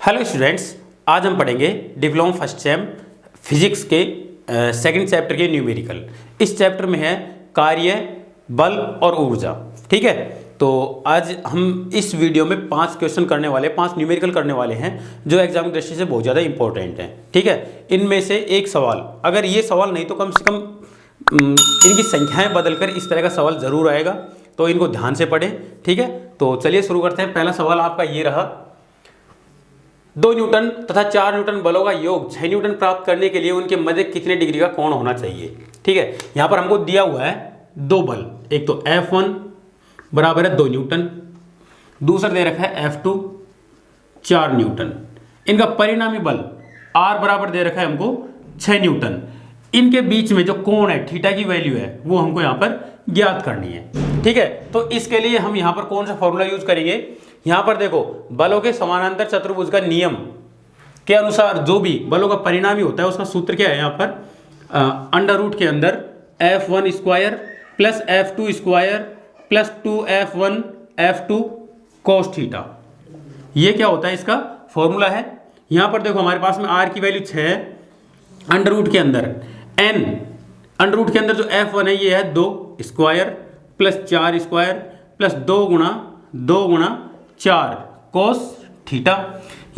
Hello students, आज हम पढ़ेंगे डिप्लोमा फर्स्ट सेम फिजिक्स के सेकंड चैप्टर के न्यूमेरिकल। इस चैप्टर में है कार्य, बल और ऊर्जा। ठीक है, तो आज हम इस वीडियो में 5 क्वेश्चन करने वाले, 5 न्यूमेरिकल करने वाले हैं जो एग्जाम की दृष्टि से बहुत ज़्यादा इंपॉर्टेंट हैं। ठीक है, इनमें से एक सवाल, अगर ये सवाल नहीं तो कम से कम इनकी संख्याएं बदलकर इस तरह का सवाल जरूर आएगा, तो इनको ध्यान से पढ़ें। ठीक है, तो चलिए शुरू करते हैं। पहला सवाल आपका ये रहा, 2 न्यूटन तथा 4 न्यूटन बलों का योग 6 न्यूटन प्राप्त करने के लिए उनके मध्य कितने डिग्री का कोण होना चाहिए। ठीक है, यहां पर हमको दिया हुआ है 2 बल, एक तो F1 बराबर है 2 न्यूटन, दूसरा दे रखा है F2 4 न्यूटन। इनका परिणामी बल R बराबर दे रखा है हमको 6 न्यूटन। इनके बीच में जो कोण है, थीटा की वैल्यू है, वो हमको यहां पर ज्ञात करनी है। ठीक है, तो इसके लिए हम यहां पर कौन सा फॉर्मूला यूज करेंगे। यहां पर देखो, बलों के समानांतर चतुर्भुज का नियम के अनुसार जो भी बलों का परिणामी होता है उसका सूत्र क्या है, यहां पर अंडर रूट के अंदर F1 square plus F2 square plus 2F1 F2 cos theta. ये क्या होता है, इसका फॉर्मूला है। यहां पर देखो हमारे पास में R की वैल्यू 6 है, अंडर रूट के अंदर n, अंडर रूट के अंदर जो F1 है ये है 2 स्क्वायर प्लस 4 स्क्वायर प्लस 2 गुणा 4 कोस थीटा।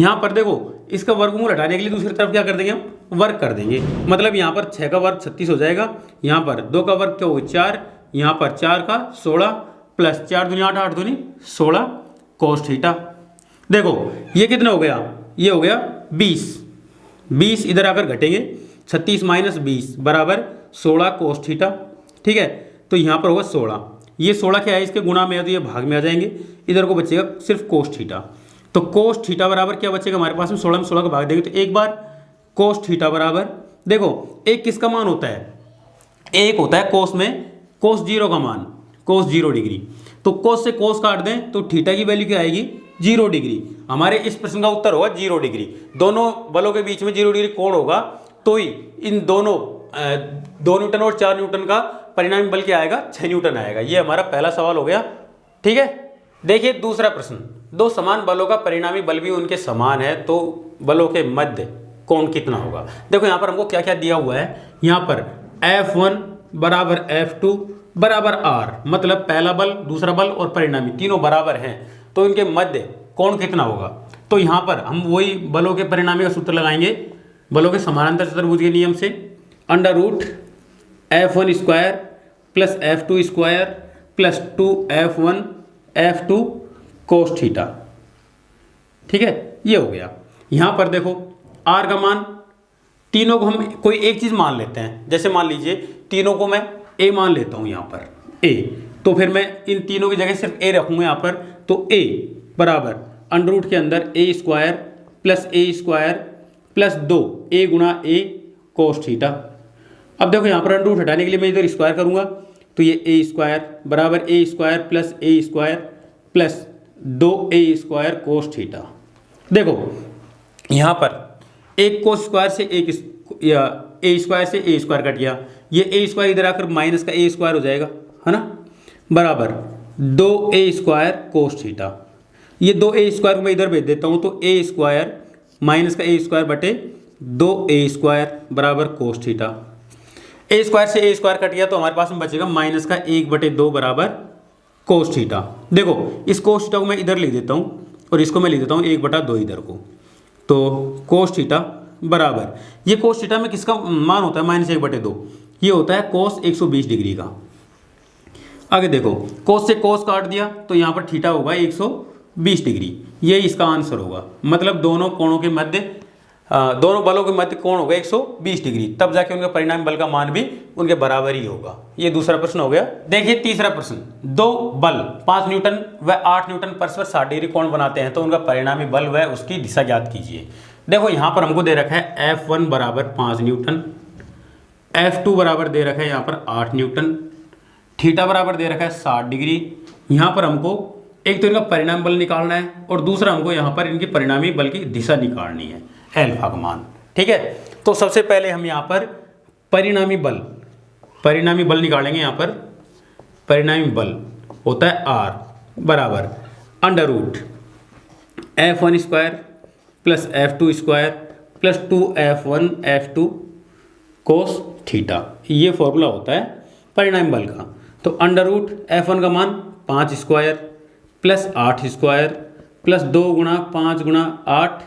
यहां पर देखो इसका वर्गमूल हटाने के लिए दूसरी तरफ क्या कर देंगे, हम वर्ग कर देंगे। मतलब यहां पर 6 का वर्ग 36 हो जाएगा, यहां पर 2 का वर्ग क्या होगा 4, यहां पर 4 का 16 प्लस 4 दूनी 8, 8 दूनी 16 कोस थीटा। देखो ये कितना हो गया, ये हो गया 20, 20 इधर आकर घटेंगे, 36 माइनस 20 बराबर 16 कोस थीटा। ठीक है, तो यहां पर होगा 16, ये 16 क्या है, इसके गुणा में है तो ये भाग में आ जाएंगे, इधर को बचेगा सिर्फ कोस थीटा। तो कोस थीटा बराबर क्या बचेगा हमारे पास में, 16 में 16 का भाग देंगे तो एक बार कोस थीटा बराबर, देखो एक किसका मान होता है, एक होता है कोस में कोस 0 का मान, कोस 0 डिग्री। तो कोस से कोस काट दें तो थीटा की वैल्यू क्या आएगी, 0 डिग्री। हमारे इस प्रश्न का उत्तर होगा 0 डिग्री। दोनों बलों के बीच में 0 डिग्री कोण होगा, तो ही इन दोनों 2 न्यूटन और 4 न्यूटन का परिणामी बल क्या आएगा, 6 न्यूटन आएगा। ये हमारा पहला सवाल हो गया। ठीक है, देखिए दूसरा प्रश्न, 2 समान बलों का परिणामी बल भी उनके समान है तो बलों के मध्य कोण कितना होगा। देखो यहां पर हमको क्या क्या दिया हुआ है, यहां पर F1 बराबर F2 बराबर R, मतलब पहला बल, दूसरा बल और परिणामी तीनों बराबर हैं, तो इनके मध्य कोण कितना होगा। तो यहां पर हम वही बलों के परिणामी का सूत्र लगाएंगे, बलों के समानांतर चतुर्भुज के नियम से, under root F1 square plus F2 square plus 2F1 F2 cos theta. ठीक है, ये हो गया। यहां पर देखो R का मान, तीनों को हम कोई एक चीज मान लेते हैं, जैसे मान लीजिए तीनों को मैं A मान लेता हूं, यहां पर A, तो फिर मैं इन तीनों की जगह सिर्फ A रखूंगा यहां पर, तो A बराबर अंडर रूट के अंदर A square plus A square plus 2A गुणा A कोस थीटा। अब देखो यहां पर अंडर रूट हटाने के लिए मैं इधर स्क्वायर करूंगा, तो ये A स्क्वायर बराबर A square plus A square plus 2A square cos theta. देखो यहां पर एक कोस स्क्वायर से एक या A स्क्वायर से A स्क्वायर कट गया, ये A स्क्वायर इधर आकर माइनस का A स्क्वायर हो जाएगा, है ना, बराबर 2A स्क्वायर कोस थीटा। ये 2A स्क्वायर को मैं इधर भेज देता हूं, तो A स्क्वायर माइनस का A स्क्वायर बटे 2A स्क्वायर बराबर कोस थीटा। A स्क्वायर से A स्क्वायर कट गया तो हमारे पास में बचेगा माइनस का 1/2 बराबर कोस थीटा। देखो इस कोस थीटा को मैं इधर लिख देता हूँ और इसको मैं लिख देता हूँ 1/2 इधर को, तो कोस थीटा बराबर, ये कोस थीटा में किसका मान होता है, -1/2, ये होता है कोस 120 डिग्री का। आगे देखो कोस से कोस काट दिया तो यहाँ पर थीटा होगा 120 डिग्री, ये इसका आंसर होगा। मतलब दोनों कोणों के मध्य, दोनों बलों के मध्य कोण होगा 120 डिग्री, तब जाके उनका परिणामी बल का मान भी उनके बराबर ही होगा। ये दूसरा प्रश्न हो गया। देखिए तीसरा प्रश्न, 2 बल 5 न्यूटन व 8 न्यूटन परस्पर 60 डिग्री कोण बनाते हैं तो उनका परिणामी बल व उसकी दिशा ज्ञात कीजिए। देखो यहाँ पर हमको दे रखा है F1 बराबर 5 न्यूटन, F2 बराबर दे रखा है यहाँ पर 8 न्यूटन, थीटा बराबर दे रखा है 60 डिग्री। यहाँ पर हमको एक तो इनका परिणामी बल निकालना है और दूसरा हमको यहाँ पर इनकी परिणामी बल की दिशा निकालनी है, एल्फा का मान। ठीक है, तो सबसे पहले हम यहाँ पर परिणामी बल निकालेंगे। यहाँ पर परिणामी बल होता है R बराबर under root F1 square plus F2 square plus 2F1 F2 cos theta, ये फॉर्मूला होता है परिणामी बल का। तो अंडर रूट F1 का मान 5 स्क्वायर प्लस 8 स्क्वायर प्लस 2 गुणा 5 गुणा 8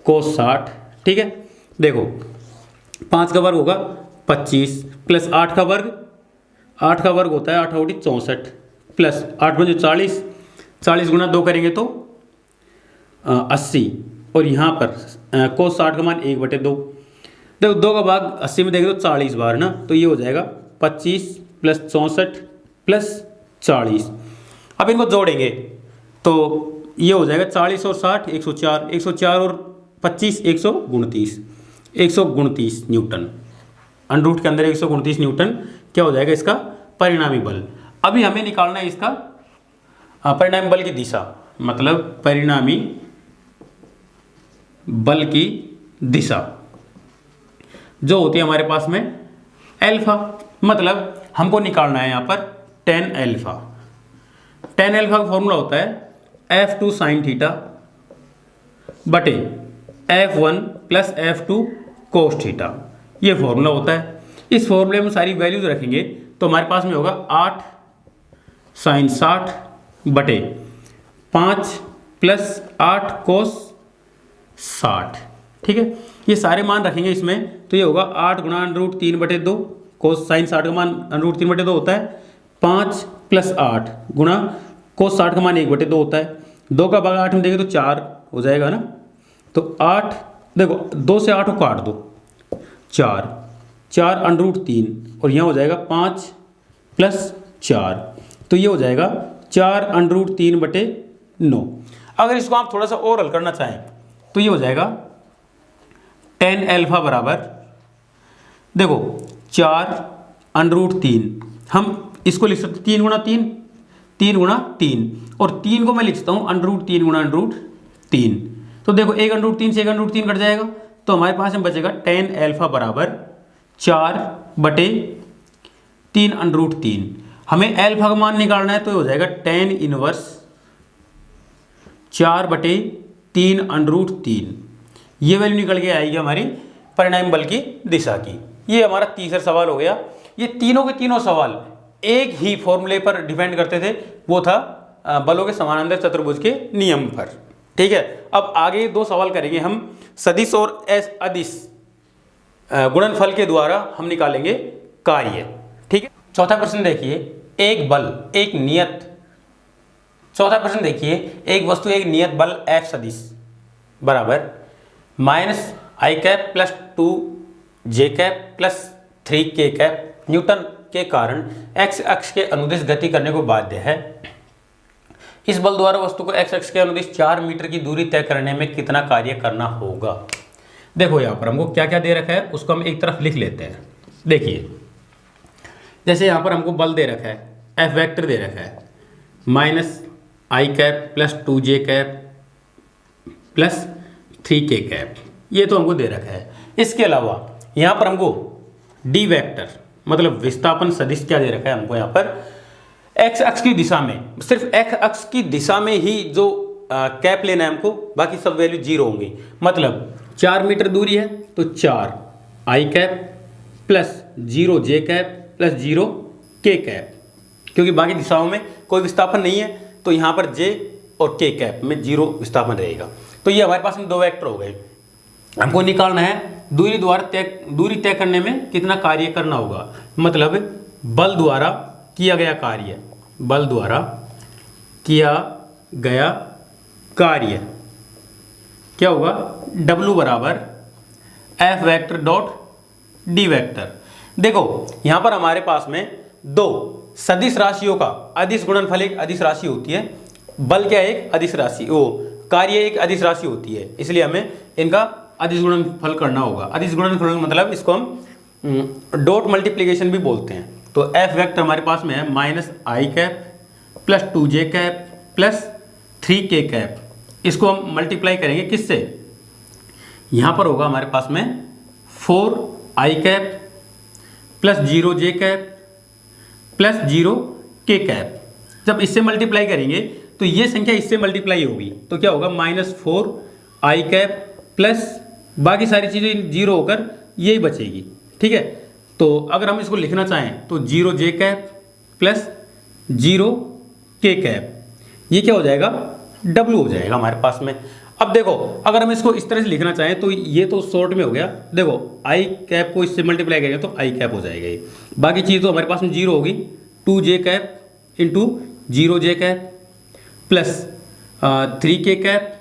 कोस 60। ठीक है, देखो 5 का वर्ग होगा 25 प्लस 8 का वर्ग, 8 का वर्ग होता है 8 8 64 प्लस 8 में जो 40, 40 गुणा 2 करेंगे तो 80, और यहाँ पर कोस 60 का मान 1/2। देखो 2 का भाग 80 में देंगे तो 40 बार ना, तो ये हो जाएगा 25 प्लस 64 प्लस 40। अब इनको जोड़ेंगे तो ये हो जाएगा 40 और 60 104, 104 और 25 129, 129 न्यूटन। अंडर रूट के अंदर 129 न्यूटन क्या हो जाएगा इसका परिणामी बल। अभी हमें निकालना है इसका परिणामी बल की दिशा, मतलब परिणामी बल की दिशा जो होती है हमारे पास में एल्फा, मतलब हमको निकालना है यहाँ पर tan एल्फा। tan एल्फा का फॉर्मूला होता है F2 साइन थीटा बटे F1 plus F2 cos theta, ये फॉर्मूला होता है। इस फॉर्मूले में सारी वैल्यूज रखेंगे तो हमारे पास में होगा 8 साइन 60 बटे 5 प्लस 8 कोस 60। ठीक है, ये सारे मान रखेंगे इसमें तो ये होगा 8 गुणा अंडर रूट 3/2, कोस साइन 60 का मान अंडर रूट 3/2 होता है, 5 प्लस 8 गुणा कोस 60 का मान 1/2 होता है। 2 का भाग 8 में देंगे तो 4 हो जाएगा ना, तो 8, देखो 2 से 8 को काट दो, 4 अंडर रूट 3 और यहाँ हो जाएगा 5 प्लस 4, तो ये हो जाएगा 4 अंडर रूट 3/9। अगर इसको आप थोड़ा सा और हल करना चाहें तो ये हो जाएगा tan एल्फा बराबर, देखो 4 अंडर रूट 3, हम इसको लिख सकते 3 गुणा 3, 3 गुणा 3, और 3 को मैं लिख सकता हूँ अंडर रूट 3 गुणा अंडर रूट 3। तो देखो 1 अंडर रूट 3 से 1 अंडर रूट 3 कट जाएगा, तो हमारे पास में बचेगा tan एल्फा बराबर 4/3 अंडर रूट 3। हमें एल्फा का मान निकालना है तो हो जाएगा tan इनवर्स 4/3 अंडर रूट 3। ये वैल्यू निकल के आएगी हमारी परिणामी बल की दिशा की। ये हमारा तीसरा सवाल हो गया। ये तीनों के तीनों सवाल एक ही फॉर्मूले पर डिपेंड करते थे, वो था बलों के समानांतर चतुर्भुज के नियम पर। ठीक है, अब आगे 2 सवाल करेंगे हम सदिश और अदिश गुणनफल के द्वारा हम निकालेंगे कार्य। ठीक है, चौथा प्रश्न देखिए, एक बल एक नियत, चौथा प्रश्न देखिए, एक वस्तु एक नियत बल F सदिश बराबर -i cap plus 2j cap plus 3k cap Newton के कारण x अक्ष के अनुदिश गति करने को बाध्य है। इस बल द्वारा वस्तु को x अक्ष के अनुदिश 4 मीटर की दूरी तय करने में कितना कार्य करना होगा। देखो यहाँ पर हमको क्या क्या दे रखा है उसको हम एक तरफ लिख लेते हैं। देखिए जैसे यहाँ पर हमको बल दे रखा है, F वेक्टर दे रखा है -i cap plus 2j cap plus 3k cap, ये तो हमको दे रखा है। इसके अलावा यहाँ पर हमको d वेक्टर मतलब विस्थापन सदिश क्या दे रखा है हमको, यहाँ पर x अक्ष की दिशा में, सिर्फ x अक्ष की दिशा में ही जो कैप लेना है हमको, बाकी सब वैल्यू 0 होंगी। मतलब 4 मीटर दूरी है तो 4i cap plus 0j cap plus 0k cap, क्योंकि बाकी दिशाओं में कोई विस्थापन नहीं है तो यहाँ पर j और k कैप में 0 विस्थापन रहेगा। तो ये हमारे पास में 2 वेक्टर हो गए। हमको निकालना है दूरी तय करने में कितना कार्य करना होगा, मतलब बल द्वारा किया गया कार्य, बल द्वारा किया गया कार्य क्या होगा, W बराबर F vector dot D vector. देखो यहाँ पर हमारे पास में 2 सदिश राशियों का अदिश गुणनफल एक अदिश राशि होती है, बल क्या एक अदिश राशि, वो कार्य एक अदिश राशि होती है, इसलिए हमें इनका अदिश गुणनफल करना होगा। अदिश गुणनफल मतलब इसको हम डॉट मल्टीप्लिकेशन भी बोलते हैं। तो F वेक्टर हमारे पास में है -i cap plus 2j cap plus 3k cap, इसको हम मल्टीप्लाई करेंगे किससे, यहाँ पर होगा हमारे पास में 4i cap plus 0j cap plus 0k cap. जब इससे मल्टीप्लाई करेंगे तो ये संख्या इससे मल्टीप्लाई होगी तो क्या होगा, -4 आई कैप प्लस बाकी सारी चीज़ें जीरो होकर यही बचेगी। ठीक है, तो अगर हम इसको लिखना चाहें तो 0 जे कैप प्लस 0 के कैप, ये क्या हो जाएगा, W हो जाएगा हमारे पास में। अब देखो अगर हम इसको इस तरह से लिखना चाहें तो ये तो शॉर्ट में हो गया, देखो आई कैप को इससे मल्टीप्लाई करेंगे तो आई कैप हो जाएगा ये, बाकी चीज़ तो हमारे पास में 0 होगी। 2 जे कैप इंटू 0 जे कैप प्लस 3 के कैप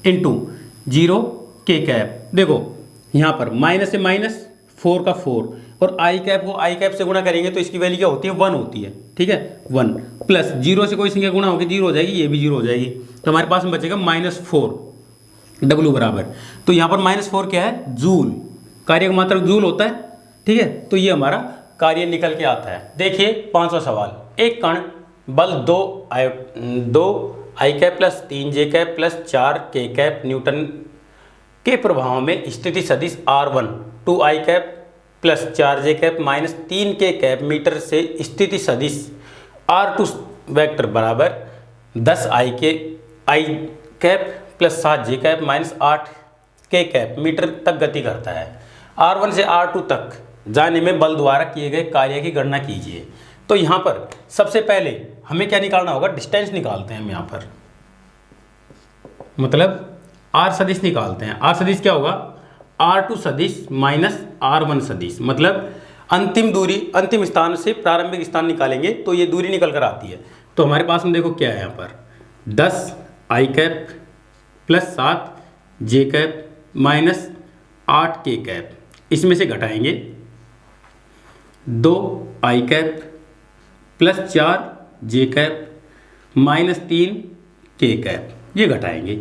इंटू 0 के कैप। देखो यहाँ पर माइनस से माइनस, 4 का 4, और आई कैप को आई कैप से गुणा करेंगे तो इसकी वैल्यू क्या होती है, 1 होती है। ठीक है, 1 प्लस 0 से कोई संख्या गुणा होगी 0 हो जाएगी, ये भी 0 हो जाएगी, तो हमारे पास में बचेगा -4 W बराबर। तो यहाँ पर -4 क्या है, जूल, कार्य का मात्रक जूल होता है। ठीक है, तो ये हमारा कार्य निकल के आता है। देखिए 5वां सवाल, एक कण बल 2 आई कैप प्लस 3 जे कैप प्लस 4 के कैप न्यूटन के प्रभाव में स्थिति सदिश R1 2 आई कैप प्लस 4 जे कैप माइनस 3 के कैप मीटर से स्थिति सदिश R2 वेक्टर बराबर 10 आई कैप प्लस 7 जे कैप माइनस 8 के कैप मीटर तक गति करता है। R1 से R2 तक जाने में बल द्वारा किए गए कार्य की गणना कीजिए। तो यहाँ पर सबसे पहले हमें क्या निकालना होगा, डिस्टेंस निकालते हैं हम यहाँ पर, मतलब R सदिश निकालते हैं। R सदिश क्या होगा, R2 सदिश माइनस R1 सदिश, मतलब अंतिम दूरी, अंतिम स्थान से प्रारंभिक स्थान निकालेंगे तो ये दूरी निकल कर आती है। तो हमारे पास में देखो क्या है यहाँ पर, 10 आई कैप प्लस 7 जे कैप माइनस 8 के कैप, इसमें से घटाएंगे 2 आई कैप प्लस 4 जे कैप माइनस 3 के कैप, ये घटाएंगे।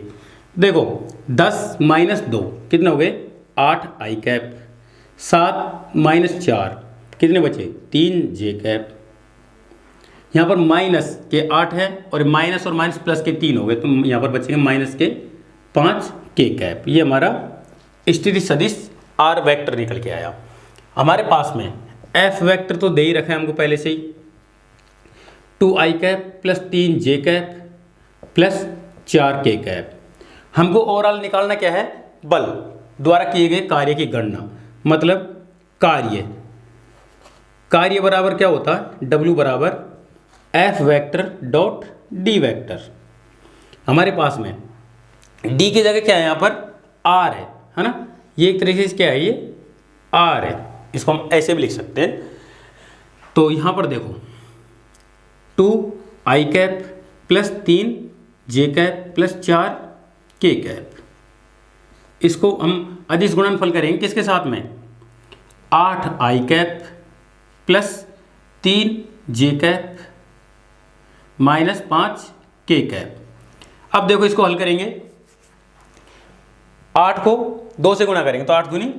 देखो 10 माइनस 2 कितने हो गए, 8 आई कैप, 7 माइनस 4 कितने बचे, 3 जे कैप, यहाँ पर माइनस के 8 है और माइनस प्लस के 3 हो गए, तो यहाँ पर बचेंगे माइनस के 5 के कैप। ये हमारा स्थिति सदिश R वेक्टर निकल के आया। हमारे पास में F वेक्टर तो दे ही रखा है हमको पहले से ही, 2 आई कैप प्लस 3 जे कैप प्लस 4 के कैप। हमको ओवरऑल निकालना क्या है, बल द्वारा किए गए कार्य की गणना, मतलब कार्य बराबर क्या होता है, W बराबर F vector dot D vector. हमारे पास में D की जगह क्या है, यहाँ पर R है ना, ये एक तरीके से क्या है, ये R है, इसको हम ऐसे भी लिख सकते हैं। तो यहाँ पर देखो 2 आई कैप प्लस 3 जे कैप प्लस 4 के कैप, इसको हम अदिश गुणनफल करेंगे किसके साथ में, 8 आई कैप प्लस 3 जे कैप माइनस 5 के कैप। अब देखो इसको हल करेंगे, 8 को 2 से गुणा करेंगे तो 8 दूनी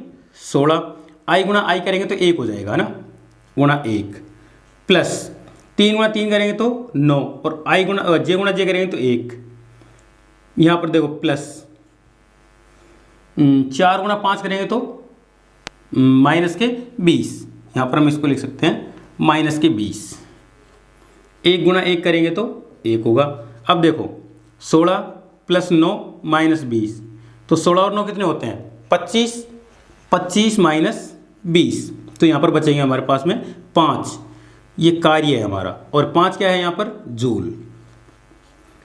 16, आई गुणा आई करेंगे तो 1 हो जाएगा ना, गुणा 1 प्लस 3 गुणा 3 करेंगे तो 9, और आई गुणा जे गुणा जे करेंगे तो 1, यहाँ पर देखो प्लस 4 गुणा 5 करेंगे तो माइनस के 20, यहाँ पर हम इसको लिख सकते हैं माइनस के 20, 1 गुणा 1 करेंगे तो 1 होगा। अब देखो 16 प्लस 9 माइनस 20, तो 16 और 9 कितने होते हैं, 25, 25 माइनस 20, तो यहाँ पर बचेंगे हमारे पास में 5, ये कार्य है हमारा, और 5 क्या है यहाँ पर, जूल।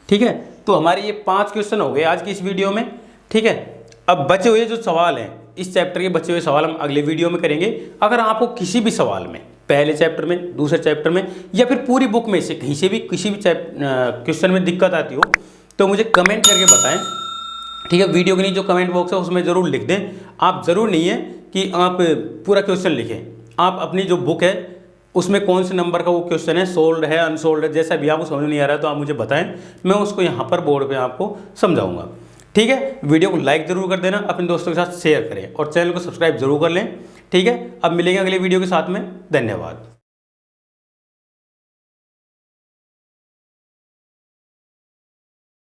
ठीक है, तो हमारे ये 5 क्वेश्चन हो गए आज की इस वीडियो में। ठीक है, अब बचे हुए जो सवाल हैं, इस चैप्टर के बचे हुए सवाल हम अगले वीडियो में करेंगे। अगर आपको किसी भी सवाल में, पहले चैप्टर में, दूसरे चैप्टर में, या फिर पूरी बुक में से कहीं से भी किसी भी क्वेश्चन में दिक्कत आती हो तो मुझे कमेंट करके बताएं। ठीक है, वीडियो के नीचे जो कमेंट बॉक्स है उसमें ज़रूर लिख दें। आप ज़रूर नहीं है कि आप पूरा क्वेश्चन लिखें, आप अपनी जो बुक है उसमें कौन से नंबर का वो क्वेश्चन है, सोल्ड है, अनसोल्ड है, जैसा भी आपको समझ नहीं आ रहा है तो आप मुझे बताएं, मैं उसको यहाँ पर बोर्ड पे आपको समझाऊंगा। ठीक है, वीडियो को लाइक ज़रूर कर देना, अपने दोस्तों के साथ शेयर करें और चैनल को सब्सक्राइब जरूर कर लें। ठीक है, अब मिलेंगे अगले वीडियो के साथ में, धन्यवाद।